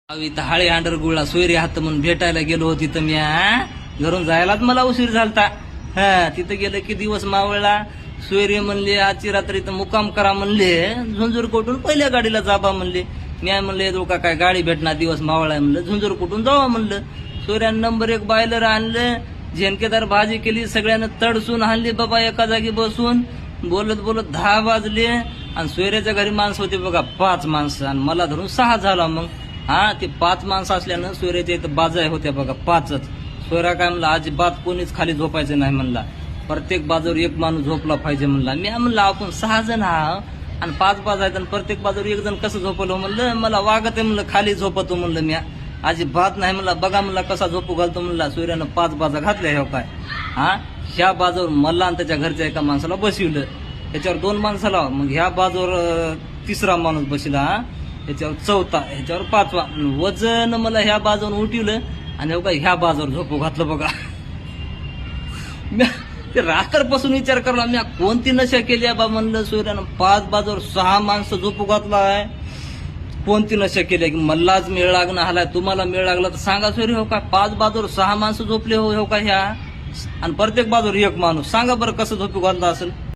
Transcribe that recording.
इथं हाळे हांडर गुळा सोयरी हात म्हणून भेटायला गेलो होती तर मी घरून जायलाच मला उशीर झालता. तिथं गेलं की दिवस मावळला. सोयरी म्हणले आजची रात्री तर मुक्काम करा म्हणले, झुंजूर कोटून पहिल्या गाडीला जाबा म्हणले. मी म्हणले का काय गाडी भेटणार, दिवस मावळाय म्हणलं, झुंजूर कोटून जावा म्हणलं. सोयऱ्यानं नंबर 1 बायलर आणलं, झेनकेदार भाजी केली, सगळ्यांना तडसून आणली बाबा एका जागी बसून. बोलत बोलत 10 वाजले आणि सोयऱ्याच्या घरी माणसं होते बघा 5 माणसं आणि मला धरून 6 झाला. मग ते 5 माणसं असल्यानं सोयऱ्याच्या इथं बाजा होत्या बघा 5च. सोयरा काय म्हणला अजिबात कोणीच खाली झोपायचं नाही म्हणला, प्रत्येक बाजूवर एक माणूस झोपला पाहिजे म्हणला. मी म्हणलं आपण 6 जण आहोत आणि 5 बाज आहेत आणि प्रत्येक बाजूवर एक जण कसं झोपलो म्हणलं, मला वागत आहे म्हणलं, खाली झोपतो म्हणलं. मी अजिबात नाही म्हणला, बघा म्हणला कसा झोपू घालतो म्हणला. सोयऱ्यानं 5 बाजा घातल्या ह्या काय. ह्या बाजूवर मला आणि त्याच्या घरच्या एका माणसाला बसविलं, त्याच्यावर 2 माणसाला, मग ह्या बाजूवर 3रा माणूस बसला, ह्याच्यावर 4था, ह्याच्यावर 5वा. वजन मला ह्या बाजूवर उठवलं आणि ह्या बाजूवर झोपू घातलं बघा. ते रात्रपासून विचार करला मी कोणती नशा केली बा म्हणलं. सोयऱ्यानं 5 बाजूवर 6 माणसं झोपू घातला आहे, कोणती नशा केली की मलाच मेळ लागणं आलाय. तुम्हाला मेळ लागला तर सांगा सोयरी हो का. 5 बाजूवर 6 माणसं झोपले हो का ह्या आणि प्रत्येक बाजूवर एक माणूस, सांगा बरं कसं झोपू घालता असेल.